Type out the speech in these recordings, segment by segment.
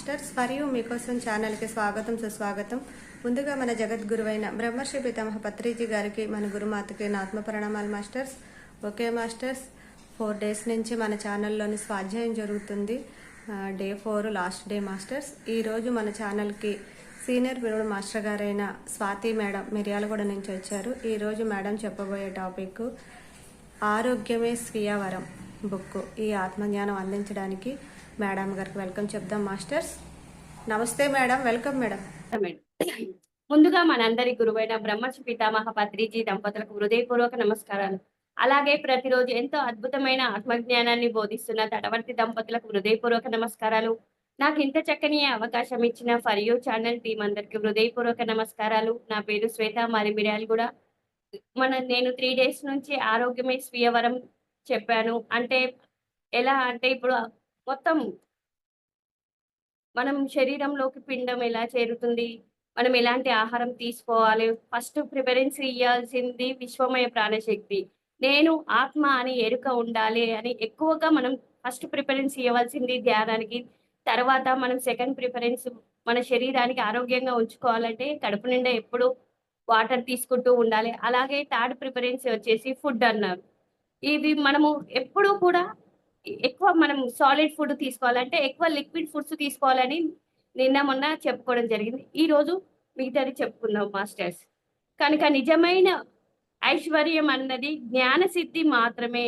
Masters మరియు మీకోసం ఛానల్కి స్వాగతం సుస్వాగతం. ముందుగా మన జగద్గురువైన బ్రహ్మర్షి పితామహ పత్రిజీ గారికి, మన గురుమాతకి నా ఆత్మ ప్రణామాలు మాస్టర్స్. ఓకే మాస్టర్స్, 4 డేస్ నుంచి మన ఛానల్లోని స్వాధ్యాయం జరుగుతుంది. Day 4 last day masters. ఈరోజు మన ఛానల్కి సీనియర్ బిరుడు మాస్టర్ గారైన స్వాతి మేడం మిర్యాలగూడ నుంచి వచ్చారు. ఈరోజు మేడం చెప్పబోయే టాపిక్ ఆరోగ్యమే స్వీయవరం బుక్. ఈ ఆత్మజ్ఞానం అందించడానికి మేడం గారికి వెల్కమ్ చెప్దాం మాస్టర్స్. నమస్తే మేడం, వెల్కమ్ మేడం. ముందుగా మనందరి గురువైన బ్రహ్మర్షి పితామహ పత్రిజీ దంపతులకు హృదయపూర్వక నమస్కారాలు. అలాగే ప్రతిరోజు ఎంతో అద్భుతమైన ఆత్మజ్ఞానాన్ని బోధిస్తున్న తటవర్తి దంపతులకు హృదయపూర్వక నమస్కారాలు. నాకు ఇంత చక్కని అవకాశం ఇచ్చిన ఫర్ యూ ఛానల్ టీం అందరికి హృదయపూర్వక నమస్కారాలు. నా పేరు శ్వేత మారిమిర్యాలు కూడా. నేను 3 డేస్ నుంచి ఆరోగ్యమే స్వీయవరం చెప్పాను. అంటే ఎలా అంటే ఇప్పుడు మొత్తం మనం శరీరంలోకి పిండం ఎలా చేరుతుంది, మనం ఎలాంటి ఆహారం తీసుకోవాలి, ఫస్ట్ ప్రిఫరెన్స్ ఇయ్యాల్సింది విశ్వమయ ప్రాణశక్తి. నేను ఆత్మ అని ఎరుక ఉండాలి అని ఎక్కువగా మనం ఫస్ట్ ప్రిఫరెన్స్ ఇవ్వాల్సింది ధ్యానానికి. తర్వాత మనం సెకండ్ ప్రిఫరెన్స్ మన శరీరానికి ఆరోగ్యంగా ఉంచుకోవాలంటే కడుపు నిండా ఎప్పుడు వాటర్ తీసుకుంటూ ఉండాలి. అలాగే థర్డ్ ప్రిఫరెన్స్ వచ్చేసి ఫుడ్ అన్నారు. ఇది మనము ఎప్పుడూ కూడా ఎక్కువ మనం సాలిడ్ ఫుడ్ తీసుకోవాలంటే ఎక్కువ లిక్విడ్ ఫుడ్స్ తీసుకోవాలని నిన్న మొన్న చెప్పుకోవడం జరిగింది. ఈరోజు మిగతాది చెప్పుకుందాం మాస్టర్స్. కనుక నిజమైన ఐశ్వర్యం అన్నది జ్ఞాన సిద్ధి మాత్రమే.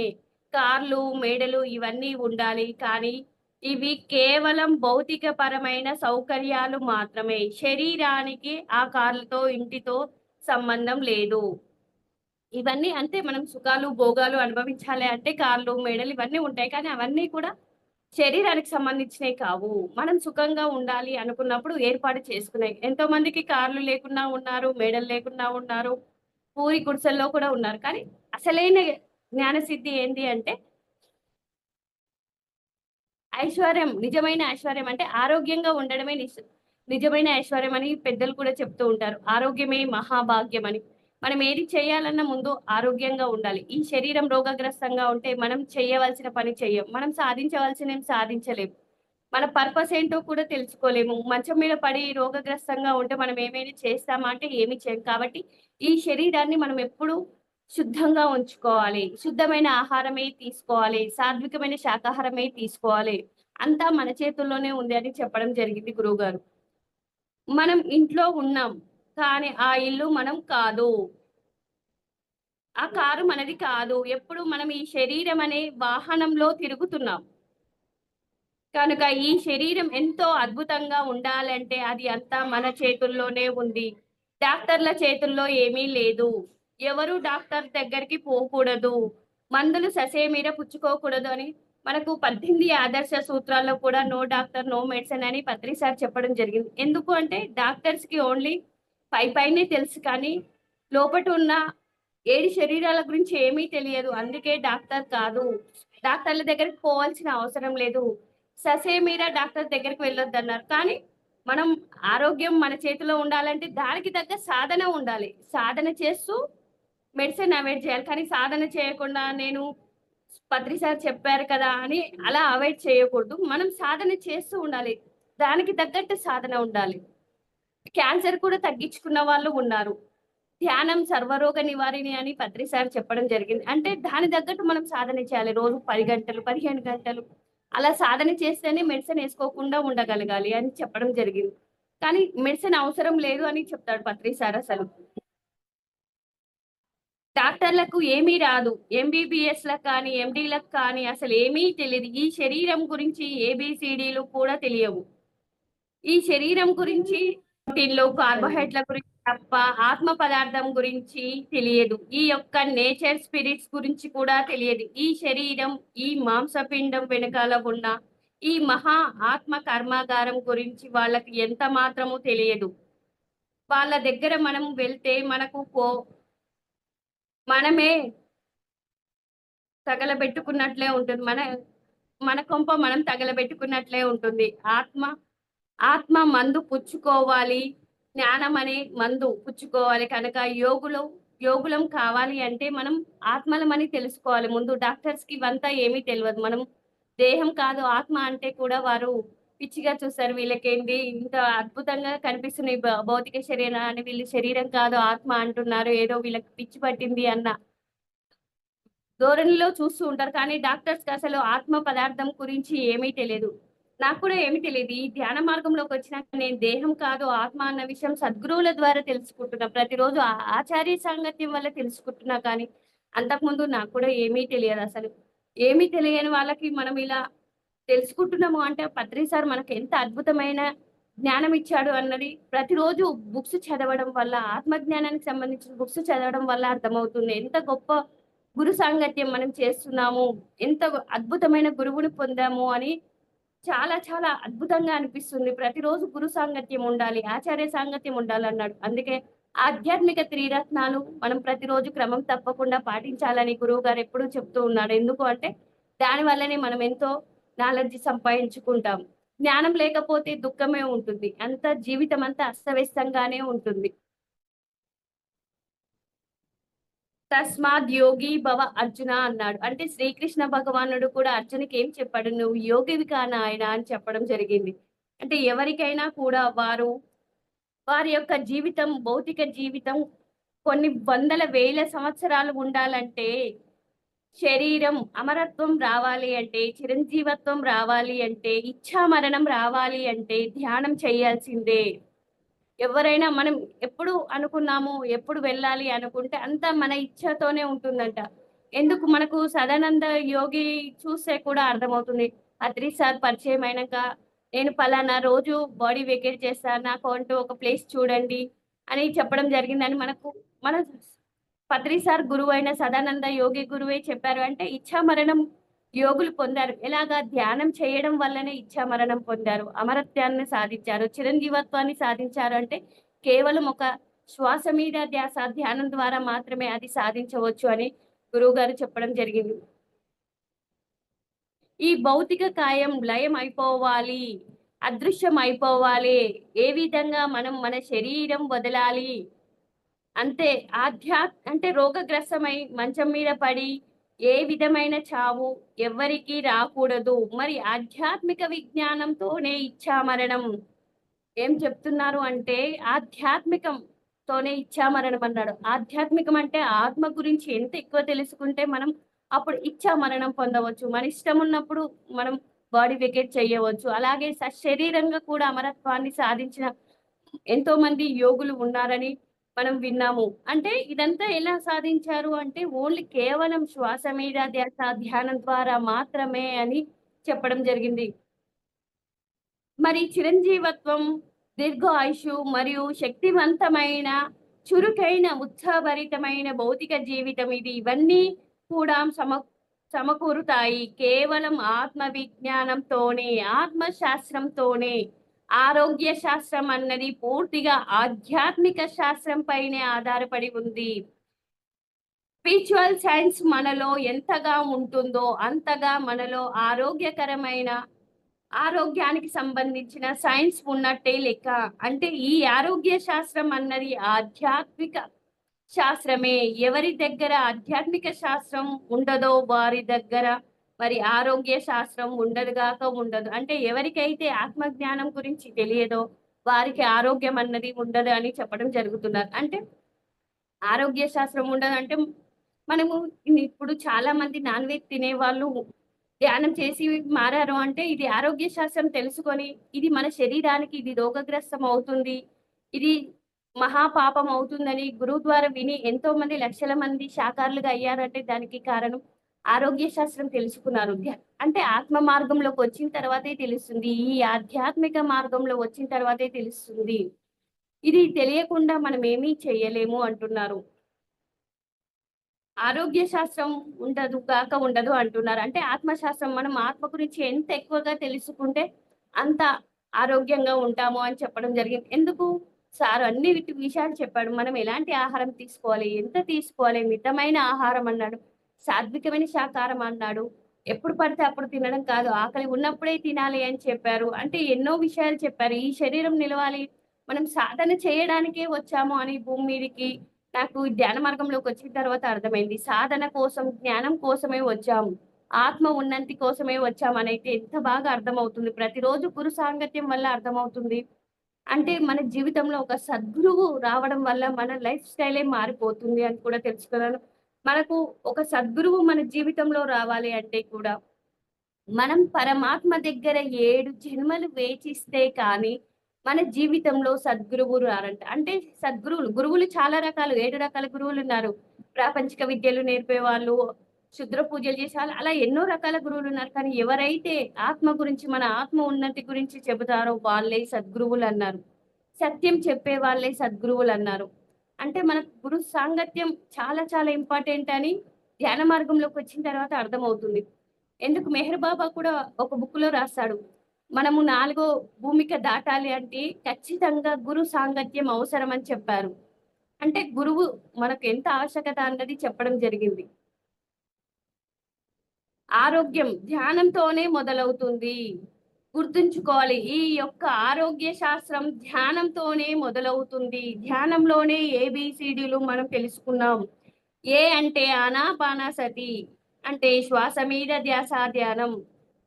కార్లు, మేడలు ఇవన్నీ ఉండాలి, కానీ ఇవి కేవలం భౌతిక పరమైన సౌకర్యాలు మాత్రమే. శరీరానికి ఆ కార్లతో ఇంటితో సంబంధం లేదు. ఇవన్నీ అంటే మనం సుఖాలు భోగాలు అనుభవించాలి అంటే కార్లు, మేడలు ఇవన్నీ ఉంటాయి, కానీ అవన్నీ కూడా శరీరానికి సంబంధించినవి కావు. మనం సుఖంగా ఉండాలి అనుకున్నప్పుడు ఏర్పాటు చేసుకున్నాయి. ఎంతో మందికి కార్లు లేకుండా ఉన్నారు, మేడలు లేకుండా ఉన్నారు, పూరి గుడిసెల్లో కూడా ఉన్నారు. కానీ అసలైన జ్ఞాన సిద్ధి ఏంటి అంటే ఐశ్వర్యం. నిజమైన ఐశ్వర్యం అంటే ఆరోగ్యంగా ఉండడమే నిజమైన ఐశ్వర్యం అని పెద్దలు కూడా చెప్తూ ఉంటారు. ఆరోగ్యమే మహాభాగ్యం అని. మనం ఏది చేయాలన్నా ముందు ఆరోగ్యంగా ఉండాలి. ఈ శరీరం రోగగ్రస్తంగా ఉంటే మనం చేయవలసిన పని చెయ్యం, మనం సాధించవలసినవి సాధించలేము, మన పర్పస్ ఏంటో కూడా తెలుసుకోలేము. మంచం మీద పడి రోగగ్రస్తంగా ఉంటే మనం ఏమైనా చేస్తామా అంటే ఏమి చేయం. కాబట్టి ఈ శరీరాన్ని మనం ఎప్పుడు శుద్ధంగా ఉంచుకోవాలి. శుద్ధమైన ఆహారమే తీసుకోవాలి, సాత్వికమైన శాకాహారమే తీసుకోవాలి. అంతా మన చేతుల్లోనే ఉంది అని చెప్పడం జరిగింది గురువుగారు. మనం ఇంట్లో ఉన్నాం, కానీ ఆ ఇల్లు మనం కాదు, ఆ కారు మనది కాదు. ఎప్పుడు మనం ఈ శరీరం అనే వాహనంలో తిరుగుతున్నాం. కనుక ఈ శరీరం ఎంతో అద్భుతంగా ఉండాలంటే అది అంతా మన చేతుల్లోనే ఉంది. డాక్టర్ల చేతుల్లో ఏమీ లేదు. ఎవరు డాక్టర్ దగ్గరికి పోకూడదు, మందులు ససేమిర పుచ్చుకోకూడదు అని మనకు 18 ఆదర్శ సూత్రాల్లో కూడా నో డాక్టర్ నో మెడిసిన్ అని పత్రి సార్ చెప్పడం జరిగింది. ఎందుకు అంటే డాక్టర్స్ కి ఓన్లీ పైనే తెలుసు, కానీ లోపట ఉన్న 7 శరీరాల గురించి ఏమీ తెలియదు. అందుకే డాక్టర్ కాదు, డాక్టర్ల దగ్గరికి పోవాల్సిన అవసరం లేదు. ససేమిరా డాక్టర్ దగ్గరికి వెళ్ళొద్దన్నారు. కానీ మనం ఆరోగ్యం మన చేతిలో ఉండాలంటే దానికి తగ్గ సాధన ఉండాలి. సాధన చేస్తూ మెడిసిన్ అవాయిడ్ చేయాలి. కానీ సాధన చేయకుండా నేను పత్రి సార్ చెప్పారు కదా అని అలా అవాయిడ్ చేయకూడదు. మనం సాధన చేస్తూ ఉండాలి, దానికి తగ్గట్టు సాధన ఉండాలి. క్యాన్సర్ కూడా తగ్గించుకున్న వాళ్ళు ఉన్నారు. ధ్యానం సర్వరోగ నివారిణి అని పత్రి సార్ చెప్పడం జరిగింది. అంటే దాని తగ్గట్టు మనం సాధన చేయాలి. రోజు 10 గంటలు 15 గంటలు అలా సాధన చేస్తేనే మెడిసిన్ వేసుకోకుండా ఉండగలగాలి అని చెప్పడం జరిగింది. కానీ మెడిసిన్ అవసరం లేదు అని చెప్తాడు పత్రి సార్. అసలు డాక్టర్లకు ఏమీ రాదు, ఎంబీబీఎస్లకు కానీ ఎండీలకు కానీ అసలు ఏమీ తెలియదు. ఈ శరీరం గురించి ఏబిసిడీలు కూడా తెలియవు. ఈ శరీరం గురించి ప్రోటీన్లు, కార్బోహైడ్రేట్ల గురించి తప్ప ఆత్మ పదార్థం గురించి తెలియదు. ఈ యొక్క నేచర్ స్పిరిట్స్ గురించి కూడా తెలియదు. ఈ శరీరం, ఈ మాంసపిండం వెనకాల ఉన్న ఈ మహా ఆత్మ కర్మాగారం గురించి వాళ్ళకి ఎంత మాత్రము తెలియదు. వాళ్ళ దగ్గర మనం వెళ్తే మనమే తగలబెట్టుకున్నట్లే ఉంటుంది. మన కొంప మనం తగలబెట్టుకున్నట్లే ఉంటుంది. ఆత్మ మందు పుచ్చుకోవాలి, జ్ఞానం అనే మందు పుచ్చుకోవాలి. కనుక యోగులం కావాలి అంటే మనం ఆత్మలమని తెలుసుకోవాలి ముందు. డాక్టర్స్ కి ఇవంతా ఏమీ తెలియదు. మనం దేహం కాదు ఆత్మ అంటే కూడా వారు పిచ్చిగా చూస్తారు. వీళ్ళకేంటి ఇంత అద్భుతంగా కనిపిస్తున్న ఈ భౌతిక శరీరాన్ని వీళ్ళు శరీరం కాదు ఆత్మ అంటున్నారు. ఏదో వీళ్ళకి పిచ్చి పట్టింది అన్న ధోరణిలో చూస్తూ ఉంటారు. కానీ డాక్టర్స్‌కి అసలు ఆత్మ పదార్థం గురించి ఏమీ తెలీదు. నాకు కూడా ఏమీ తెలీదు. ఈ ధ్యాన మార్గంలోకొచ్చినాక నేను దేహం కాదు ఆత్మ అన్న విషయం సద్గురువుల ద్వారా తెలుసుకుంటున్నా. ప్రతిరోజు ఆచార్య సాంగత్యం వల్ల తెలుసుకుంటున్నా కానీ, అంతకుముందు నాకు కూడా ఏమీ తెలియదసలు. ఏమీ తెలియని వాళ్ళకి మనం ఇలా తెలుసుకుంటున్నాము అంటే పత్రి సార్ మనకు ఎంత అద్భుతమైన జ్ఞానం ఇచ్చాడు అన్నది ప్రతిరోజు బుక్స్ చదవడం వల్ల, ఆత్మ జ్ఞానానికి సంబంధించిన బుక్స్ చదవడం వల్ల అర్థమవుతుంది. ఎంత గొప్ప గురు సాంగత్యం మనం చేస్తున్నాము. ఎంత అద్భుతమైన గురువుని పొందాము అని చాలా చాలా అద్భుతంగా అనిపిస్తుంది. ప్రతిరోజు గురు సాంగత్యం ఉండాలి. ఆచార్య సాంగత్యం ఉండాలన్నాడు. అందుకే ఆధ్యాత్మిక త్రిరత్నాలు మనం ప్రతిరోజు క్రమం తప్పకుండా పాటించాలని గురువుగారు ఎప్పుడూ చెప్తూ ఉన్నాడు. ఎందుకు అంటే దాని వల్లనే మనం ఎంతో నాలెడ్జ్ సంపాదించుకుంటాం. జ్ఞానం లేకపోతే దుఃఖమే ఉంటుంది. జీవితం అంతా అస్తవ్యస్తంగానే ఉంటుంది. తస్మాత్ యోగి భవ అర్జున అన్నాడు. అంటే శ్రీకృష్ణ భగవానుడు కూడా అర్జునికి ఏం చెప్పాడు? నువ్వు యోగివి కా నాయనా అని చెప్పడం జరిగింది. అంటే ఎవరికైనా కూడా వారి యొక్క జీవితం, భౌతిక జీవితం కొన్ని వందల వేల సంవత్సరాలు ఉండాలంటే, శరీరం అమరత్వం రావాలి అంటే, చిరంజీవత్వం రావాలి అంటే, ఇచ్ఛామరణం రావాలి అంటే ధ్యానం చేయాల్సిందే. ఎవరైనా మనం ఎప్పుడు అనుకున్నాము, ఎప్పుడు వెళ్ళాలి అనుకుంటే అంతా మన ఇచ్ఛతోనే ఉంటుందంట. ఎందుకు మనకు సదానంద యోగి చూస్తే కూడా అర్థమవుతుంది. అత్రి సార్ పరిచయం అయినాక నేను పలానా రోజు బాడీ వెకేట్ చేస్తా. నాకు అంటూ ఒక ప్లేస్ చూడండి అని చెప్పడం జరిగిందని మన పత్రి సార్ గురువైన సదానంద యోగి గురువే చెప్పారు. అంటే ఇచ్ఛామరణం యోగులు పొందారు. ఎలాగా ధ్యానం చేయడం వల్లనే ఇచ్ఛామరణం పొందారు. అమరత్వాన్ని సాధించారు. చిరంజీవత్వాన్ని సాధించారు అంటే కేవలం ఒక శ్వాస మీద ధ్యాస ధ్యానం ద్వారా మాత్రమే అది సాధించవచ్చు అని గురువుగారు చెప్పడం జరిగింది. ఈ భౌతిక కాయం లయం అయిపోవాలి. అదృశ్యం అయిపోవాలి. ఏ విధంగా మనం మన శరీరం వదలాలి. అంతే అంటే రోగగ్రస్తమై మంచం మీద పడి ఏ విధమైన చావు ఎవ్వరికీ రాకూడదు. మరి ఆధ్యాత్మిక విజ్ఞానంతోనే ఇచ్ఛామరణం. ఏం చెప్తున్నారు అంటే ఆధ్యాత్మికంతోనే ఇచ్ఛామరణం అన్నాడు. ఆధ్యాత్మికం అంటే ఆత్మ గురించి ఎంత ఎక్కువ తెలుసుకుంటే మనం అప్పుడు ఇచ్ఛామరణం పొందవచ్చు. మన ఇష్టం ఉన్నప్పుడు మనం బాడీ వెకేట్ చేయవచ్చు. అలాగే సశరీరంగా కూడా అమరత్వాన్ని సాధించిన ఎంతో మంది యోగులు ఉన్నారని మనం విన్నాము. అంటే ఇదంతా ఎలా సాధించారు అంటే ఓన్లీ కేవలం శ్వాస మీద ధ్యాస ధ్యానం ద్వారా మాత్రమే అని చెప్పడం జరిగింది. మరి చిరంజీవత్వం, దీర్ఘాయుషు మరియు శక్తివంతమైన, చురుకైన, ఉత్సాహభరితమైన భౌతిక జీవితం ఇవన్నీ కూడా సమకూరుతాయి. కేవలం ఆత్మ విజ్ఞానంతోనే, ఆత్మశాస్త్రంతోనే. ఆరోగ్య శాస్త్రం అన్నది పూర్తిగా ఆధ్యాత్మిక శాస్త్రం పైనే ఆధారపడి ఉంది. స్పిరిచువల్ సైన్స్ మనలో ఎంతగా ఉంటుందో అంతగా మనలో ఆరోగ్యానికి సంబంధించిన సైన్స్ ఉన్నట్టే లెక్క. అంటే ఈ ఆరోగ్య శాస్త్రం అన్నది ఆధ్యాత్మిక శాస్త్రమే. ఎవరి దగ్గర ఆధ్యాత్మిక శాస్త్రం ఉండదో వారి దగ్గర మరి ఆరోగ్య శాస్త్రం ఉండదు. అంటే ఎవరికైతే ఆత్మజ్ఞానం గురించి తెలియదో వారికి ఆరోగ్యం అన్నది ఉండదు అని చెప్పడం జరుగుతున్నారు. అంటే ఆరోగ్య శాస్త్రం ఉండదంటే మనము ఇప్పుడు చాలా మంది నాన్ వెజ్ తినేవాళ్ళు ధ్యానం చేసి మారారు అంటే ఇది ఆరోగ్య శాస్త్రం తెలుసుకొని ఇది మన శరీరానికి ఇది రోగగ్రస్తం అవుతుంది. ఇది మహాపాపం అవుతుందని గురువు ద్వారా విని ఎంతో మంది లక్షల మంది శాకాహారులుగా అయ్యారంటే దానికి కారణం ఆరోగ్య శాస్త్రం తెలుసుకున్నారు. అంటే ఆత్మ మార్గంలోకి వచ్చిన తర్వాతే తెలుస్తుంది. ఈ ఆధ్యాత్మిక మార్గంలో వచ్చిన తర్వాతే తెలుస్తుంది. ఇది తెలియకుండా మనం ఏమీ చేయలేము అంటున్నారు. ఆరోగ్య శాస్త్రం ఉండదు అంటున్నారు. అంటే ఆత్మశాస్త్రం మనం ఆత్మ గురించి ఎంత ఎక్కువగా తెలుసుకుంటే అంత ఆరోగ్యంగా ఉంటాము అని చెప్పడం జరిగింది. ఎందుకు సార్ అన్ని విషయాలు చెప్పాడు. మనం ఎలాంటి ఆహారం తీసుకోవాలి, ఎంత తీసుకోవాలి, మితమైన ఆహారం అన్నాడు, సాత్వికమైన శాకాహారం అన్నాడు. ఎప్పుడు పడితే అప్పుడు తినడం కాదు, ఆకలి ఉన్నప్పుడే తినాలి అని చెప్పారు. అంటే ఎన్నో విషయాలు చెప్పారు. ఈ శరీరం నిలవాలి, మనం సాధన చేయడానికే వచ్చాము అని భూమి మీదకి నాకు ధ్యాన మార్గంలోకి వచ్చిన తర్వాత అర్థమైంది. సాధన కోసం, జ్ఞానం కోసమే వచ్చాము. ఆత్మ ఉన్నంతి కోసమే వచ్చామనైతే ఎంత బాగా అర్థమవుతుంది. ప్రతిరోజు గురు సాంగత్యం వల్ల అర్థమవుతుంది. అంటే మన జీవితంలో ఒక సద్గురువు రావడం వల్ల మన లైఫ్ స్టైలే మారిపోతుంది అని కూడా తెలుసుకున్నాను. మనకు ఒక సద్గురువు మన జీవితంలో రావాలి అంటే కూడా మనం పరమాత్మ దగ్గర 7 జన్మలు వేచిస్తే కానీ మన జీవితంలో సద్గురువు రారంట. అంటే గురువులు చాలా రకాలు 7 రకాల గురువులున్నారు. ప్రాపంచిక విద్యలు నేర్పేవాళ్ళు, క్షుద్ర పూజలు చేసేవాళ్ళు అలా ఎన్నో రకాల గురువులున్నారు. కానీ ఎవరైతే ఆత్మ గురించి మన ఆత్మ ఉన్నతి గురించి చెబుతారో వాళ్ళే సద్గురువులన్నారు. సత్యం చెప్పే వాళ్ళే సద్గురువులన్నారు. అంటే మనకు గురు సాంగత్యం చాలా చాలా ఇంపార్టెంట్ అని ధ్యాన మార్గంలోకి వచ్చిన తర్వాత అర్థమవుతుంది. ఎందుకు మెహర్ బాబా కూడా ఒక బుక్‌లో రాస్తాడు. మనము నాలుగో భూమిక దాటాలి అంటే ఖచ్చితంగా గురు సాంగత్యం అవసరం అని చెప్పారు. అంటే గురువు మనకు ఎంత ఆవశ్యకత అన్నది చెప్పడం జరిగింది. ఆరోగ్యం ధ్యానంతోనే మొదలవుతుంది. గుర్తుంచుకోవాలి. ఈ యొక్క ఆరోగ్య శాస్త్రం ధ్యానంతోనే మొదలవుతుంది. ధ్యానంలోనే ఏబీసీడీలు మనం తెలుసుకున్నాం. ఏ అంటే ఆనాపానసతి అంటే శ్వాస మీద ధ్యాస ధ్యానం.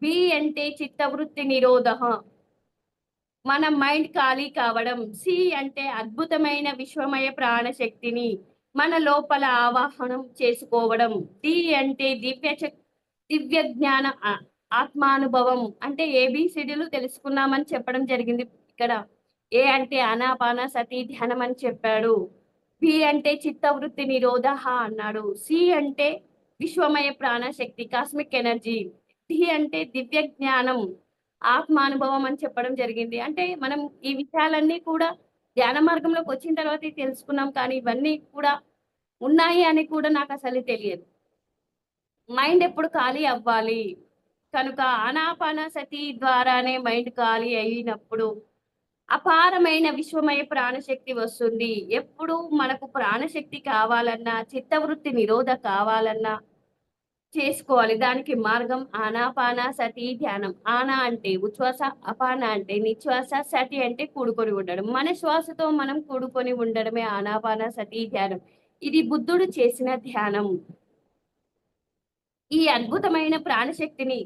బి అంటే చిత్తవృత్తి నిరోధః మన మైండ్ ఖాళీ కావడం. సి అంటే అద్భుతమైన విశ్వమయ ప్రాణశక్తిని మన లోపల ఆవాహనం చేసుకోవడం. డి అంటే దివ్య జ్ఞాన ఆత్మానుభవం. అంటే ఏబిసిడిలు తెలుసుకున్నామని చెప్పడం జరిగింది ఇక్కడ. ఏ అంటే ఆనాపానసతి ధ్యానం అని చెప్పాడు. బి అంటే చిత్తవృత్తి నిరోధః అన్నాడు. సి అంటే విశ్వమయ ప్రాణశక్తి కాస్మిక్ ఎనర్జీ. డి అంటే దివ్య జ్ఞానం ఆత్మానుభవం అని చెప్పడం జరిగింది. అంటే మనం ఈ విషయాలన్నీ కూడా ధ్యాన మార్గంలోకి వచ్చిన తర్వాతే తెలుసుకున్నాం. కానీ ఇవన్నీ కూడా ఉన్నాయి అని కూడా నాకసలు తెలియదు. మైండ్ ఎప్పుడు ఖాళీ అవ్వాలి. కనుక ఆనాపానసతి ద్వారానే మైండ్ ఖాళీ అయినప్పుడు అపారమైన విశ్వమయ ప్రాణశక్తి వస్తుంది. ఎప్పుడు మనకు ప్రాణశక్తి కావాలన్నా, చిత్తవృత్తి నిరోధ కావాలన్నా చేసుకోవాలి. దానికి మార్గం ఆనాపానసతి ధ్యానం. ఆనా అంటే ఉచ్ఛ్వాస, అపాన అంటే నిశ్వాస, సతి అంటే కూడుకొని ఉండడం. మన శ్వాసతో మనం కూడుకొని ఉండడమే ఆనాపానసతి ధ్యానం. ఇది బుద్ధుడు చేసిన ధ్యానం. ఈ అద్భుతమైన ప్రాణశక్తిని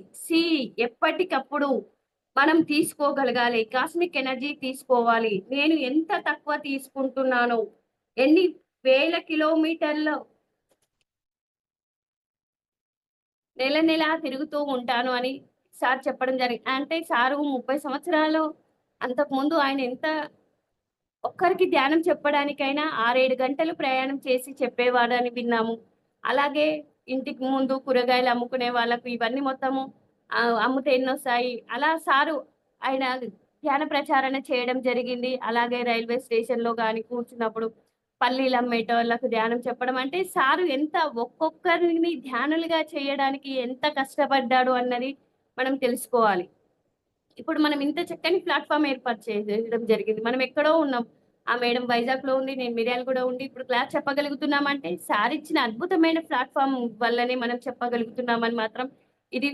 ఎప్పటికప్పుడు మనం తీసుకోగలగాలి. కాస్మిక్ ఎనర్జీ తీసుకోవాలి. నేను ఎంత తక్కువ తీసుకుంటున్నానో, ఎన్ని వేల కిలోమీటర్ల నెల తిరుగుతూ ఉంటాను అని సార్ చెప్పడం జరిగింది. అంటే సారు 30 సంవత్సరాలు అంతకుముందు ఆయన ఎంత ఒక్కరికి ధ్యానం చెప్పడానికైనా 6, 7 గంటలు ప్రయాణం చేసి చెప్పేవాడని విన్నాము. అలాగే ఇంటికి ముందు కూరగాయలు అమ్ముకునే వాళ్ళకు ఇవన్నీ మొత్తము అమ్మితే ఎన్నొస్తాయి. అలా సారు ఆయన ధ్యాన ప్రచారణ చేయడం జరిగింది. అలాగే రైల్వే స్టేషన్‌లో గాని కూర్చున్నప్పుడు పల్లీలు అమ్మేటోళ్ళకు ధ్యానం చెప్పడం. అంటే సారు ఎంత ఒక్కొక్కరిని ధ్యానులుగా చేయడానికి ఎంత కష్టపడ్డాడు అన్నది మనం తెలుసుకోవాలి. ఇప్పుడు మనం ఇంత చక్కని ప్లాట్‌ఫార్మ్ ఏర్పాటు చేయడం జరిగింది. మనం ఎక్కడో ఉన్నాం. ఆ మేడం వైజాగ్‌లో ఉంది. నేను మిర్యాలగూడ ఉండి ఇప్పుడు క్లాస్ చెప్పగలుగుతున్నామంటే సార్ ఇచ్చిన అద్భుతమైన ప్లాట్‌ఫార్మ్ వల్లనే మనం చెప్పగలుగుతున్నామని మాత్రం ఇది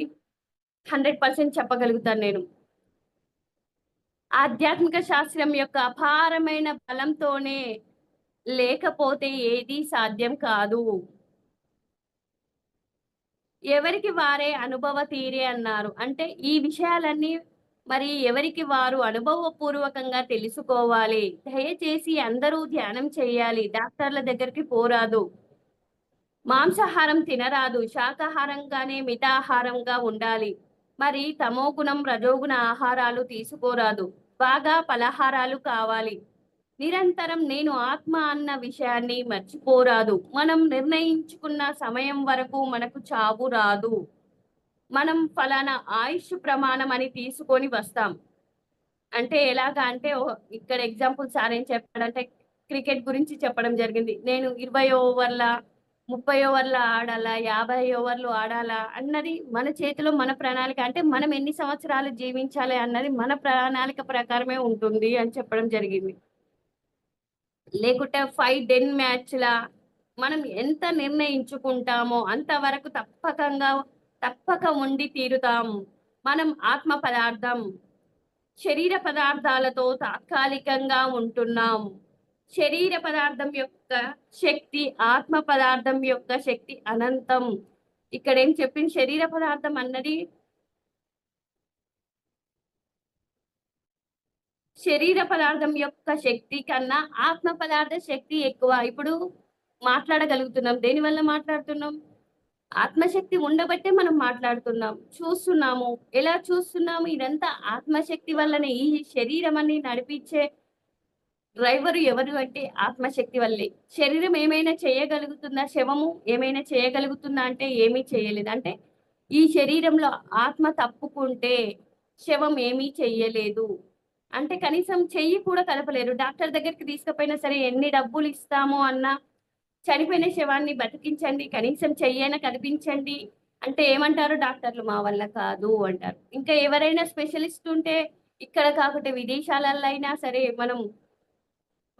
100% చెప్పగలుగుతాను నేను. ఆధ్యాత్మిక శాస్త్రం యొక్క అపారమైన బలంతోనే లేకపోతే ఏదీ సాధ్యం కాదు. ఎవరికి వారే అనుభవ తీరే అన్నారు. అంటే ఈ విషయాలన్నీ మరి ఎవరికి వారు అనుభవపూర్వకంగా తెలుసుకోవాలి. దయచేసి అందరూ ధ్యానం చేయాలి. డాక్టర్ల దగ్గరికి పోరాదు. మాంసాహారం తినరాదు. శాకాహారంగానే మితాహారంగా ఉండాలి. మరి తమోగుణం, రజోగుణ ఆహారాలు తీసుకోరాదు. బాగా పలహారాలు కావాలి. నిరంతరం నేను ఆత్మ అన్న విషయాన్ని మర్చిపోరాదు. మనం నిర్ణయించుకున్న సమయం వరకు మనకు చావు రాదు. మనం ఫలానా ఆయుష్ ప్రమాణం అని తీసుకొని వస్తాం. అంటే ఎలాగా అంటే ఇక్కడ ఎగ్జాంపుల్ సార్ ఏం చెప్పాడంటే క్రికెట్ గురించి చెప్పడం జరిగింది. నేను 20 ఓవర్ల, 30 ఓవర్ల ఆడాలా, 50 ఓవర్లు ఆడాలా అన్నది మన చేతిలో మన ప్రణాళిక. అంటే మనం ఎన్ని సంవత్సరాలు జీవించాలి అన్నది మన ప్రణాళిక ప్రకారమే ఉంటుంది అని చెప్పడం జరిగింది. లేకుంటే 5, 10 మ్యాచ్‌ల మనం ఎంత నిర్ణయించుకుంటామో అంతవరకు తప్పక ఉండి తీరుతాం. మనం ఆత్మ పదార్థం. శరీర పదార్థాలతో తాత్కాలికంగా ఉంటున్నాం. శరీర పదార్థం యొక్క శక్తి, ఆత్మ పదార్థం యొక్క శక్తి అనంతం. ఇక్కడ ఏం చెప్పింది, శరీర పదార్థం అన్నది శరీర పదార్థం యొక్క శక్తి కన్నా ఆత్మ పదార్థ శక్తి ఎక్కువ. ఇప్పుడు మాట్లాడగలుగుతున్నాం. దేని వల్ల మాట్లాడుతున్నాం? ఆత్మశక్తి ఉండబట్టే మనం మాట్లాడుతున్నాం, చూస్తున్నాము. ఎలా చూస్తున్నాము? ఇదంతా ఆత్మశక్తి వల్లనే. ఈ శరీరం అని నడిపించే డ్రైవర్ ఎవరు అంటే ఆత్మశక్తి వల్లే. శరీరం ఏమైనా చేయగలుగుతుందా? శవము ఏమైనా చేయగలుగుతుందా అంటే ఏమీ చేయలేదు. అంటే ఈ శరీరంలో ఆత్మ తప్పుకుంటే శవం ఏమీ చెయ్యలేదు. అంటే కనీసం చెయ్యి కూడా కదపలేరు. డాక్టర్ దగ్గరికి తీసుకుపోయినా సరే ఎన్ని డబ్బులు ఇస్తాము అన్నా, చనిపోయిన శవాన్ని బతికించండి, కనీసం చెయ్యైనా కనిపించండి అంటే ఏమంటారు డాక్టర్లు? మా వల్ల కాదు అంటారు. ఇంకా ఎవరైనా స్పెషలిస్ట్ ఉంటే ఇక్కడ కాకుంటే విదేశాలలో అయినా సరే మనం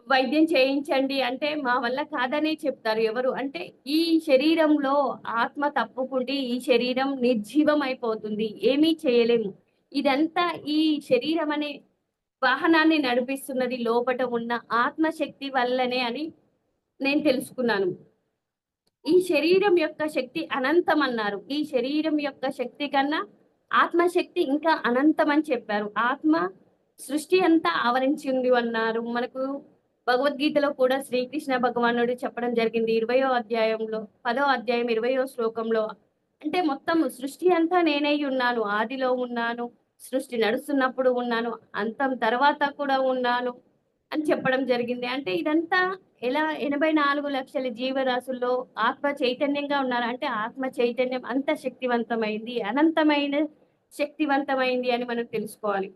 వైద్యం చేయించండి అంటే మా వల్ల కాదనే చెప్తారు. ఎవరు అంటే ఈ శరీరంలో ఆత్మ తప్పుకుంటే ఈ శరీరం నిర్జీవం అయిపోతుంది. ఏమీ చేయలేము. ఇదంతా ఈ శరీరం అనే వాహనాన్ని నడిపిస్తున్నది లోపట ఉన్న ఆత్మశక్తి వల్లనే అని నేను తెలుసుకున్నాను. ఈ శరీరం యొక్క శక్తి అనంతం అన్నారు. ఈ శరీరం యొక్క శక్తి కన్నా ఆత్మశక్తి ఇంకా అనంతం అని చెప్పారు. ఆత్మ సృష్టి అంతా ఆవరించింది అన్నారు. మనకు భగవద్గీతలో కూడా శ్రీకృష్ణ భగవానుడు చెప్పడం జరిగింది. 20వ అధ్యాయంలో 10వ అధ్యాయం 20వ శ్లోకంలో. అంటే మొత్తం సృష్టి అంతా నేనై ఉన్నాను. ఆదిలో ఉన్నాను, సృష్టి నడుస్తున్నప్పుడు ఉన్నాను, అంతం తర్వాత కూడా ఉన్నాను అని చెప్పడం జరిగింది. అంటే ఇదంతా ఎలా 84 లక్షల జీవరాశుల్లో ఆత్మ చైతన్యంగా ఉన్నారు. అంటే ఆత్మ చైతన్యం అంత శక్తివంతమైంది, అనంతమైన శక్తివంతమైంది అని మనం తెలుసుకోవాలి.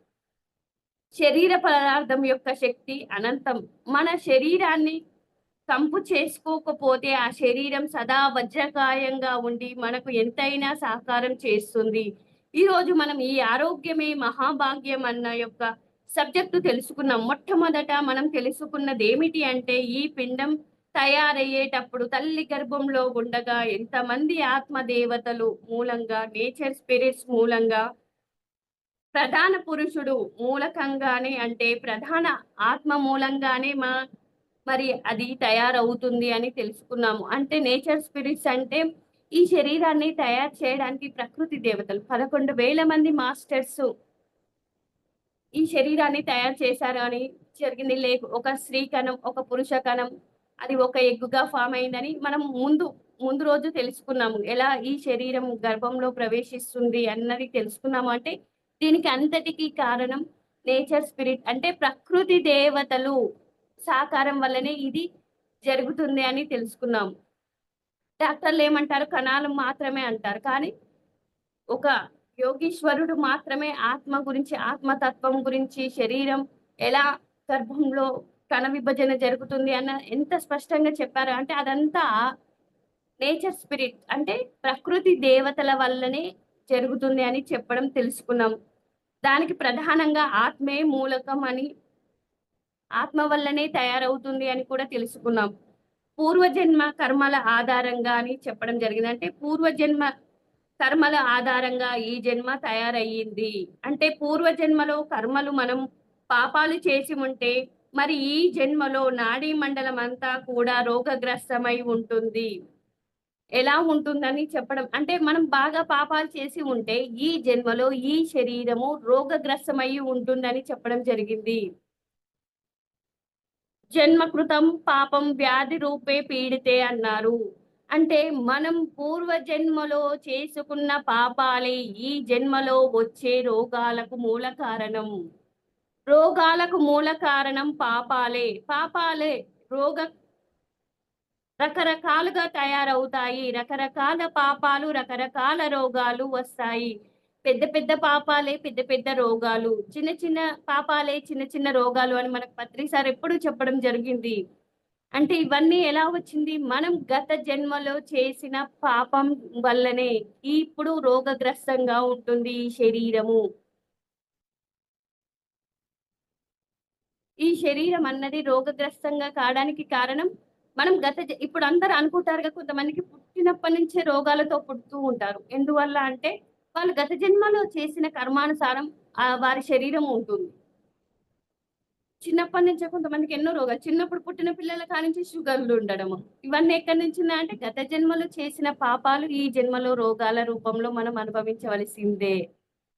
శరీర పదార్థం యొక్క శక్తి అనంతం. మన శరీరాన్ని కంపు చేసుకోకపోతే ఆ శరీరం సదా వజ్రకాయంగా ఉండి మనకు ఎంతైనా సహకారం చేస్తుంది. ఈరోజు మనం ఈ ఆరోగ్యమే మహాభాగ్యం అన్న యొక్క సబ్జెక్టు తెలుసుకున్నాం. మొట్టమొదట మనం తెలుసుకున్నది ఏమిటి అంటే ఈ పిండం తయారయ్యేటప్పుడు తల్లి గర్భంలో ఉండగా ఎంతమంది ఆత్మదేవతలు మూలంగా, నేచర్ స్పిరిట్స్ మూలంగా, ప్రధాన పురుషుడు మూలకంగానే అంటే ప్రధాన ఆత్మ మూలంగానే మరి అది తయారవుతుంది అని తెలుసుకున్నాము. అంటే నేచర్ స్పిరిట్స్ అంటే ఈ శరీరాన్ని తయారు చేయడానికి ప్రకృతి దేవతలు 11,000 మంది మాస్టర్స్ ఈ శరీరాన్ని తయారు చేశారు అని జరిగింది. ఒక స్త్రీ కణం, ఒక పురుష కణం, అది ఒక ఎగ్గుగా ఫామ్ అయిందని మనం ముందు రోజు తెలుసుకున్నాము. ఎలా ఈ శరీరం గర్భంలో ప్రవేశిస్తుంది అన్నది తెలుసుకున్నాము. అంటే దీనికి అంతటికి కారణం నేచర్ స్పిరిట్ అంటే ప్రకృతి దేవతలు సహకారం వల్లనే ఇది జరుగుతుంది అని తెలుసుకున్నాము. డాక్టర్లు ఏమంటారు? కణాలు మాత్రమే అంటారు. కానీ ఒక యోగీశ్వరుడు మాత్రమే ఆత్మ గురించి, ఆత్మతత్వం గురించి, శరీరం ఎలా గర్భంలో కణ విభజన జరుగుతుంది అన్న ఎంత స్పష్టంగా చెప్పారు అంటే అదంతా నేచర్ స్పిరిట్ అంటే ప్రకృతి దేవతల వల్లనే జరుగుతుంది అని చెప్పడం తెలుసుకున్నాం. దానికి ప్రధానంగా ఆత్మే మూలకం అని, ఆత్మ వల్లనే తయారవుతుంది అని కూడా తెలుసుకున్నాం. పూర్వజన్మ కర్మల ఆధారంగా అని చెప్పడం జరిగింది. అంటే పూర్వజన్మ కర్మల ఆధారంగా ఈ జన్మ తయారయ్యింది. అంటే పూర్వజన్మలో కర్మలు మనం పాపాలు చేసి ఉంటే మరి ఈ జన్మలో నాడీ మండలం అంతా కూడా రోగగ్రస్తమై ఉంటుంది. ఎలా ఉంటుందని చెప్పడం అంటే మనం బాగా పాపాలు చేసి ఉంటే ఈ జన్మలో ఈ శరీరము రోగగ్రస్తమై ఉంటుందని చెప్పడం జరిగింది. జన్మకృతం పాపం వ్యాధి రూపే పీడితే అన్నారు. అంటే మనం పూర్వ జన్మలో చేసుకున్న పాపాలే ఈ జన్మలో వచ్చే రోగాలకు మూల కారణం. రోగాలకు మూల కారణం పాపాలే. పాపాలే రోగ రకరకాలుగా తయారవుతాయి. రకరకాల పాపాలు, రకరకాల రోగాలు వస్తాయి. పెద్ద పెద్ద పాపాలే పెద్ద పెద్ద రోగాలు, చిన్న చిన్న పాపాలే చిన్న చిన్న రోగాలు అని మనకు పత్రి సార్ ఎప్పుడు చెప్పడం జరిగింది. అంటే ఇవన్నీ ఎలా వచ్చింది? మనం గత జన్మలో చేసిన పాపం వల్లనే ఇప్పుడు రోగగ్రస్తంగా ఉంటుంది ఈ శరీరము. ఈ శరీరం అన్నది రోగగ్రస్తంగా కావడానికి కారణం మనం ఇప్పుడు అందరూ అనుకుంటారుగా, కొంతమందికి పుట్టినప్పటి నుంచే రోగాలతో పుడుతూ ఉంటారు. ఎందువల్ల అంటే వాళ్ళు గత జన్మలో చేసిన కర్మానుసారం వారి శరీరం ఉంటుంది. చిన్నప్పటి నుంచే కొంతమందికి ఎన్నో రోగాలు, చిన్నప్పుడు పుట్టిన పిల్లల కానించి షుగర్లు ఉండడము, ఇవన్నీ ఎక్కడి నుంచి ఉన్నాయంటే గత జన్మలో చేసిన పాపాలు ఈ జన్మలో రోగాల రూపంలో మనం అనుభవించవలసిందే.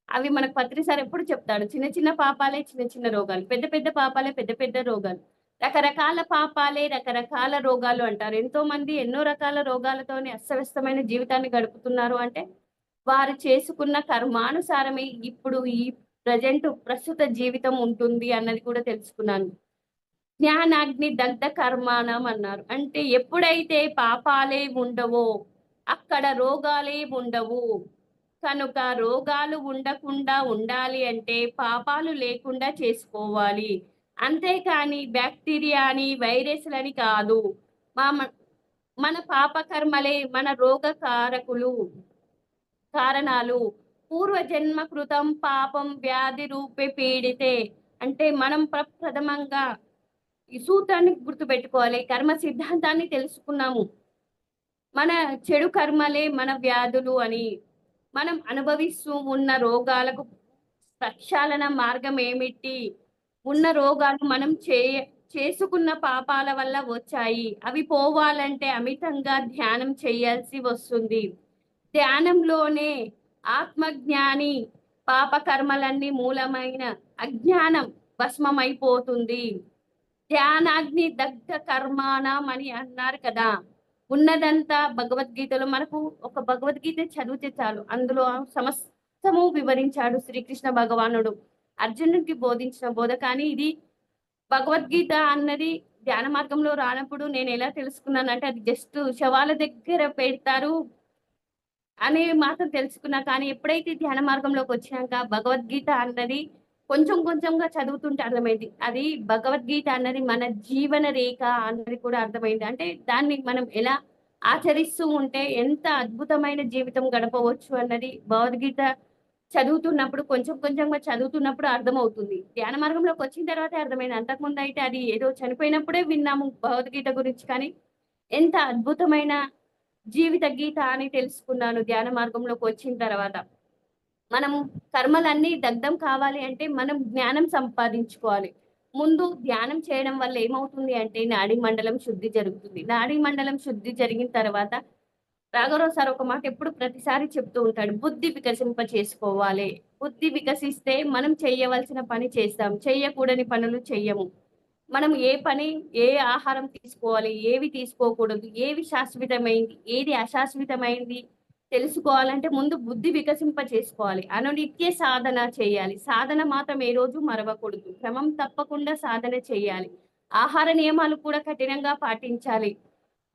అవి మనకు పత్రి సార్ ఎప్పుడు చెప్తాడు. చిన్న చిన్న పాపాలే చిన్న చిన్న రోగాలు. పెద్ద పెద్ద పాపాలే పెద్ద పెద్ద రోగాలు. రకరకాల పాపాలే రకరకాల రోగాలు అంటారు. ఎంతోమంది ఎన్నో రకాల రోగాలతోని అస్తవ్యస్తమైన జీవితాన్ని గడుపుతున్నారు అంటే, వారు చేసుకున్న కర్మానుసారమే ఇప్పుడు ఈ ప్రస్తుత జీవితం ఉంటుంది అన్నది కూడా తెలుసుకున్నాను. జ్ఞానాగ్ని దగ్ధ కర్మాణం అన్నారు. అంటే ఎప్పుడైతే పాపాలే ఉండవో, అక్కడ రోగాలే ఉండవు. కనుక రోగాలు ఉండకుండా ఉండాలి అంటే పాపాలు లేకుండా చేసుకోవాలి. అంతేకాని బ్యాక్టీరియా అని, వైరస్‌లని కాదు. మా మ మన పాప కర్మలే మన రోగ కారణాలు. పూర్వజన్మ కృతం పాపం వ్యాధి రూపే పీడితే. అంటే మనం ప్రథమంగా ఈ సూత్రాన్ని గుర్తుపెట్టుకోవాలి. కర్మ సిద్ధాంతాన్ని తెలుసుకున్నాము. మన చెడు కర్మలే మన వ్యాధులు అని. మనం అనుభవిస్తూ ఉన్న రోగాలకు ప్రక్షాళన మార్గం ఏమిటి? ఉన్న రోగాలు మనం చేసుకున్న పాపాల వల్ల వచ్చాయి. అవి పోవాలంటే అమితంగా ధ్యానం చేయాల్సి వస్తుంది. ధ్యానంలోనే ఆత్మజ్ఞాని పాప కర్మలన్నీ మూలమైన అజ్ఞానం భస్మమైపోతుంది. ధ్యానాగ్ని దగ్ధ కర్మాణం అని అన్నారు కదా! ఉన్నదంతా భగవద్గీతలో మనకు ఒక భగవద్గీత చదివితే చాలు. అందులో సమస్తము వివరించాడు శ్రీకృష్ణ భగవానుడు. అర్జునుడికి బోధించిన బోధ. కానీ ఇది భగవద్గీత అన్నది ధ్యాన మార్గంలో రానప్పుడు నేనెలా తెలుసుకున్నానంటే, అది జస్ట్ శవాల దగ్గర పెడతారు అని మాత్రం తెలుసుకున్నా. కానీ ఎప్పుడైతే ధ్యాన మార్గంలోకొచ్చినాక భగవద్గీత అన్నది కొంచెం కొంచెంగా చదువుతుంటే అర్థమైంది. అది భగవద్గీత అన్నది మన జీవన రేఖ అన్నది కూడా అర్థమైంది. అంటే దాన్ని మనం ఎలా ఆచరిస్తూ ఉంటే ఎంత అద్భుతమైన జీవితం గడపవచ్చు అన్నది భగవద్గీత చదువుతున్నప్పుడు కొంచెం కొంచెంగా చదువుతున్నప్పుడు అర్థమవుతుంది. ధ్యాన మార్గంలోకొచ్చిన తర్వాతే అర్థమైంది. అంతకుముందయితే అది ఏదో చనిపోయినప్పుడే విన్నాము భగవద్గీత గురించి. కానీ ఎంత అద్భుతమైన జీవిత గీత అని తెలుసుకున్నాను ధ్యాన మార్గంలోకి వచ్చిన తర్వాత. మనము కర్మలన్నీ దగ్ధం కావాలి అంటే మనం జ్ఞానం సంపాదించుకోవాలి. ముందు ధ్యానం చేయడం వల్ల ఏమవుతుంది అంటే నాడీ మండలం శుద్ధి జరుగుతుంది. నాడీ మండలం శుద్ధి జరిగిన తర్వాత రాఘవరావు సార్ ఒక మాట ఎప్పుడు ప్రతిసారి చెప్తూ ఉంటాడు. బుద్ధి వికసింప చేసుకోవాలి. బుద్ధి వికసిస్తే మనం చేయవలసిన పని చేస్తాం. చెయ్యకూడని పనులు చెయ్యము. మనం ఏ ఆహారం తీసుకోవాలి, ఏవి తీసుకోకూడదు, ఏవి శాశ్వతమైంది, ఏది అశాశ్వతమైంది తెలుసుకోవాలంటే ముందు బుద్ధి వికసింప చేసుకోవాలి. అనునిత్య సాధన చేయాలి. సాధన మాత్రం ఏ రోజు మరవకూడదు. క్రమం తప్పకుండా సాధన చేయాలి. ఆహార నియమాలు కూడా కఠినంగా పాటించాలి.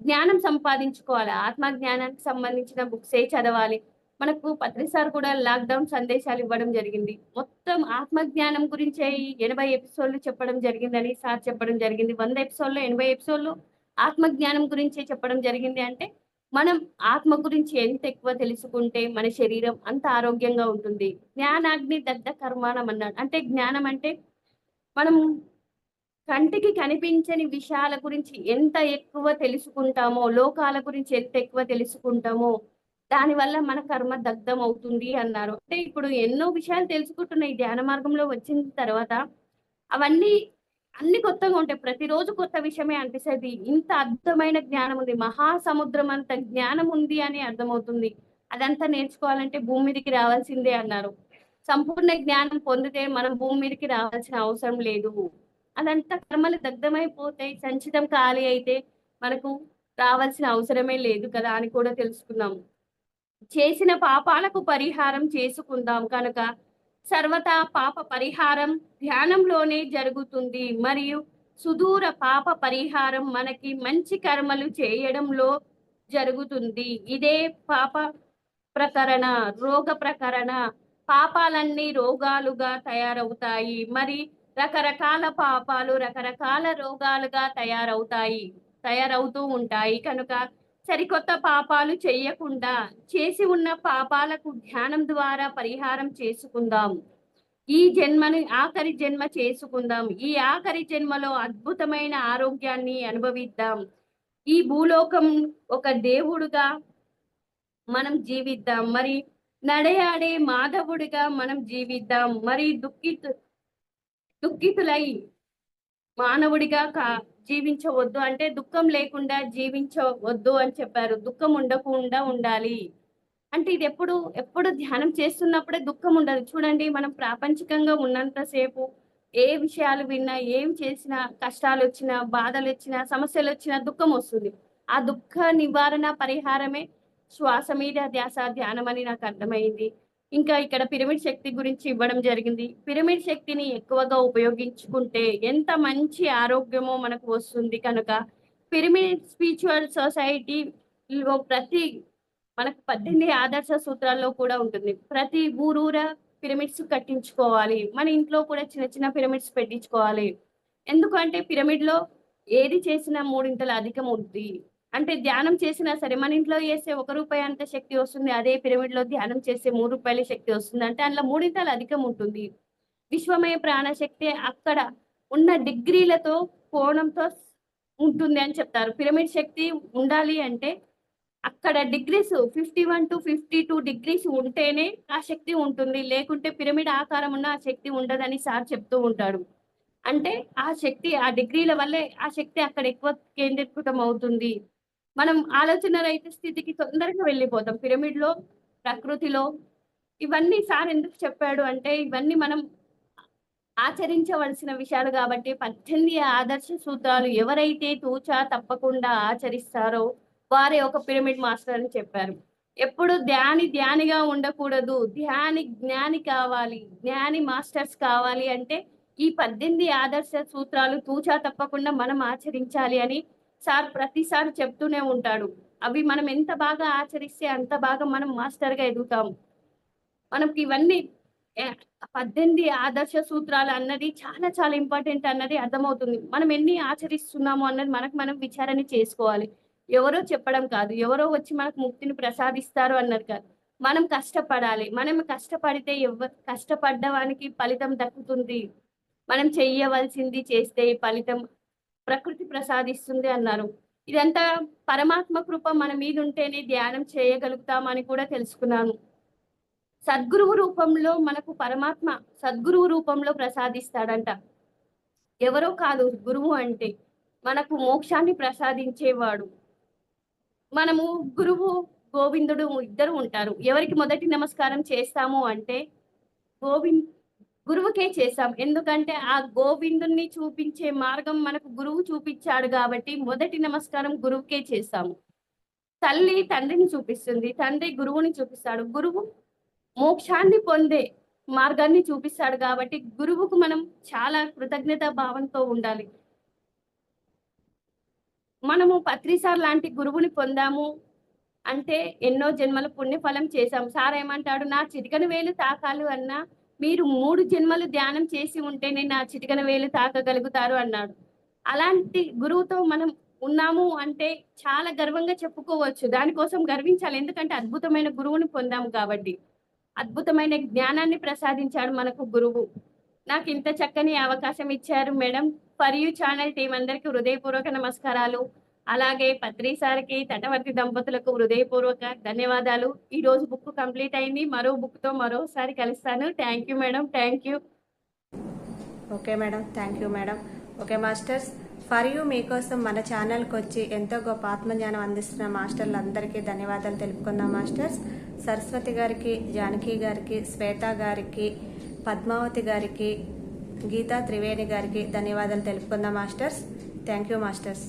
జ్ఞానం సంపాదించుకోవాలి. ఆత్మ జ్ఞానానికి సంబంధించిన బుక్సే చదవాలి. మనకు పత్రి సార్ కూడా లాక్‌డౌన్ సందేశాలు ఇవ్వడం జరిగింది. మొత్తం ఆత్మ జ్ఞానం గురించే ఈ 80 ఎపిసోడ్‌లు చెప్పడం జరిగిందని సార్ చెప్పడం జరిగింది. 100 ఎపిసోడ్‌లో 80 ఎపిసోడ్‌లు ఆత్మ జ్ఞానం గురించే చెప్పడం జరిగింది. అంటే మనం ఆత్మ గురించి ఎంత ఎక్కువ తెలుసుకుంటే మన శరీరం అంత ఆరోగ్యంగా ఉంటుంది. జ్ఞానాగ్ని దగ్ధ కర్మాణం అన్నాడు. అంటే జ్ఞానం అంటే మనం కంటికి కనిపించని విషయాల గురించి ఎంత ఎక్కువ తెలుసుకుంటామో, లోకాల గురించి ఎంత ఎక్కువ తెలుసుకుంటామో, దానివల్ల మన కర్మ దగ్ధం అవుతుంది అన్నారు. అంటే ఇప్పుడు ఎన్నో విషయాలు తెలుసుకుంటున్న ఈ ధ్యాన మార్గంలో వచ్చిన తర్వాత, అవన్నీ అన్ని కొత్తగా ఉంటాయి. ప్రతిరోజు కొత్త విషయమే అనిపిస్తది. ఇంత అద్భుతమైన జ్ఞానం ఉంది. మహాసముద్రం అంత జ్ఞానం ఉంది అని అర్థమవుతుంది. అదంతా నేర్చుకోవాలంటే భూమి మీదకి రావాల్సిందే అన్నారు. సంపూర్ణ జ్ఞానం పొందితే మనం భూమి మీదకి రావాల్సిన అవసరం లేదు. అదంతా కర్మలు దగ్ధమైపోతాయి. సంచితం ఖాళీ అయితే మనకు రావాల్సిన అవసరమే లేదు కదా అని కూడా తెలుసుకున్నాం. చేసిన పాపాలకు పరిహారం చేసుకుందాం కనుక సర్వతా పాప పరిహారం ధ్యానంలోనే జరుగుతుంది. మరియు సుదూర పాప పరిహారం మనకి మంచి కర్మలు చేయడంలో జరుగుతుంది. ఇదే పాప ప్రకరణ, రోగ ప్రకరణ. పాపాలన్నీ రోగాలుగా తయారవుతాయి. మరి రకరకాల పాపాలు రకరకాల రోగాలుగా తయారవుతూ ఉంటాయి. కనుక సరికొత్త పాపాలు చెయ్యకుండా చేసి ఉన్న పాపాలకు ధ్యానం ద్వారా పరిహారం చేసుకుందాం. ఈ జన్మని ఆఖరి జన్మ చేసుకుందాం. ఈ ఆఖరి జన్మలో అద్భుతమైన ఆరోగ్యాన్ని అనుభవిద్దాం. ఈ భూలోకం ఒక దేవుడుగా మనం జీవిద్దాం. మరి నడయాడే మాధవుడిగా మనం జీవిద్దాం. మరి దుఃఖితులై మానవుడిగా జీవించవద్దు అంటే దుఃఖం లేకుండా జీవించవద్దు అని చెప్పారు. దుఃఖం ఉండకుండా ఉండాలి. అంటే ఇది ఎప్పుడు ధ్యానం చేస్తున్నప్పుడే దుఃఖం ఉండదు. చూడండి మనం ప్రాపంచికంగా ఉన్నంత సేపు ఏ విషయాలు విన్నా, ఏం చేసినా, కష్టాలొచ్చినా, బాధలొచ్చినా, సమస్యలొచ్చినా దుఃఖం వస్తుంది. ఆ దుఃఖ నివారణ పరిహారమే శ్వాస మీద ధ్యాస ధ్యానం అని నాకు అర్థమైంది. ఇంకా ఇక్కడ పిరమిడ్ శక్తి గురించి ఇవ్వడం జరిగింది. పిరమిడ్ శక్తిని ఎక్కువగా ఉపయోగించుకుంటే ఎంత మంచి ఆరోగ్యమో మనకు వస్తుంది కనుక పిరమిడ్ స్పిరిచువల్ సొసైటీలో మనకు 18 ఆదర్శ సూత్రాల్లో కూడా ఉంటుంది. ప్రతి ఊరూరా పిరమిడ్స్ కట్టించుకోవాలి. మన ఇంట్లో కూడా చిన్న చిన్న పిరమిడ్స్ పెట్టించుకోవాలి. ఎందుకంటే పిరమిడ్‌లో ఏది చేసినా మూడింతలు అధికం ఉంది. అంటే ధ్యానం చేసినా సరే మన ఇంట్లో చేసే రూ. 1 అంత శక్తి వస్తుంది. అదే పిరమిడ్‌లో ధ్యానం చేస్తే రూ. 3 శక్తి వస్తుంది. అంటే అందులో మూడింతలు అధికం ఉంటుంది. విశ్వమయ ప్రాణశక్తి అక్కడ ఉన్న డిగ్రీలతో కోణంతో ఉంటుంది అని చెప్తారు. పిరమిడ్ శక్తి ఉండాలి అంటే అక్కడ డిగ్రీస్ 51-52 డిగ్రీస్ ఉంటేనే ఆ శక్తి ఉంటుంది. లేకుంటే పిరమిడ్ ఆకారం ఉన్న ఆ శక్తి ఉండదని సార్ చెప్తూ ఉంటాడు. అంటే ఆ శక్తి ఆ డిగ్రీల వల్లే ఆ శక్తి అక్కడ ఎక్కువ కేంద్రీకృతం అవుతుంది. మనం ఆలోచన రహిత స్థితికి తొందరగా వెళ్ళిపోతాం. పిరమిడ్‌లో, ప్రకృతిలో ఇవన్నీ సార్ ఎందుకు చెప్పాడు అంటే ఇవన్నీ మనం ఆచరించవలసిన విషయాలు కాబట్టి 18 ఆదర్శ సూత్రాలు ఎవరైతే తూచా తప్పకుండా ఆచరిస్తారో వారే ఒక పిరమిడ్ మాస్టర్ అని చెప్పారు. ఎప్పుడు ధ్యానిగా ఉండకూడదు. జ్ఞాని కావాలి. జ్ఞాని మాస్టర్స్ కావాలి అంటే ఈ 18 ఆదర్శ సూత్రాలు తూచా తప్పకుండా మనం ఆచరించాలి అని సార్ ప్రతిసారి చెప్తూనే ఉంటాడు. అవి మనం ఎంత బాగా ఆచరిస్తే అంత బాగా మనం మాస్టర్‌గా ఎదుగుతాం. మనకి ఇవన్నీ 18 ఆదర్శ సూత్రాలు అన్నది చాలా చాలా ఇంపార్టెంట్ అన్నది అర్థమవుతుంది. మనం ఎన్ని ఆచరిస్తున్నాము అన్నది మనకు మనం విచారణ చేసుకోవాలి. ఎవరో చెప్పడం కాదు. ఎవరో వచ్చి మనకు ముక్తిని ప్రసాదిస్తారు అన్నది కాదు. మనం కష్టపడాలి. మనం కష్టపడితే కష్టపడ్డ వానికి ఫలితం దక్కుతుంది. మనం చెయ్యవలసింది చేస్తే ఫలితం ప్రకృతి ప్రసాదిస్తుంది అన్నారు. ఇదంతా పరమాత్మ కృప మన మీద ఉంటేనే ధ్యానం చేయగలుగుతామని కూడా తెలుసుకున్నాను. సద్గురువు రూపంలో మనకు పరమాత్మ సద్గురువు రూపంలో ప్రసాదిస్తాడంట. ఎవరో కాదు గురువు అంటే మనకు మోక్షాన్ని ప్రసాదించేవాడు. మనము గురువు, గోవిందుడు ఇద్దరు ఉంటారు. ఎవరికి మొదటి నమస్కారం చేస్తాము అంటే గురువుకే చేస్తాం. ఎందుకంటే ఆ గోవిందుణ్ణి చూపించే మార్గం మనకు గురువు చూపించాడు కాబట్టి మొదటి నమస్కారం గురువుకే చేస్తాము. తల్లి తండ్రిని చూపిస్తుంది. తండ్రి గురువుని చూపిస్తాడు. గురువు మోక్షాన్ని పొందే మార్గాన్ని చూపిస్తాడు కాబట్టి గురువుకు మనం చాలా కృతజ్ఞతా భావంతో ఉండాలి. మనము పత్రిసార్ లాంటి గురువుని పొందాము అంటే ఎన్నో జన్మల పుణ్యఫలం చేశాం. సార్ ఏమంటాడు, నా చిటికన వేలు తాకాలు అన్నా మీరు 3 జన్మలు ధ్యానం చేసి ఉంటేనే నా చిటికన వేలు తాకగలుగుతారు అన్నాడు. అలాంటి గురువుతో మనం ఉన్నాము అంటే చాలా గర్వంగా చెప్పుకోవచ్చు. దానికోసం గర్వించాలి. ఎందుకంటే అద్భుతమైన గురువుని పొందాము కాబట్టి. అద్భుతమైన జ్ఞానాన్ని ప్రసాదించాడు మనకు గురువు. నాకు ఇంత చక్కని అవకాశం ఇచ్చారు madam. For you channel team అందరికీ హృదయపూర్వక నమస్కారాలు. అలాగే పత్రి సార్కి, తటవర్తి దంపతులకు హృదయపూర్వక ధన్యవాదాలు. ఈ రోజు బుక్ కంప్లీట్ అయింది. మరో బుక్తో మరోసారి కలుస్తాను. Thank you madam. Thank you. Okay madam, thank you madam. Okay masters, for you మీకోసం మన ఛానల్కి వచ్చి ఎంతో గొప్ప ఆత్మజ్ఞానం అందిస్తున్న మాస్టర్లందరికీ ధన్యవాదాలు తెలుపుకుందాం మాస్టర్స్. సరస్వతి గారికి, జానకి గారికి, శ్వేత గారికి, పద్మావతి గారికి, గీతా త్రివేణి గారికి ధన్యవాదాలు తెలుపుకుందాం మాస్టర్స్. Thank you masters.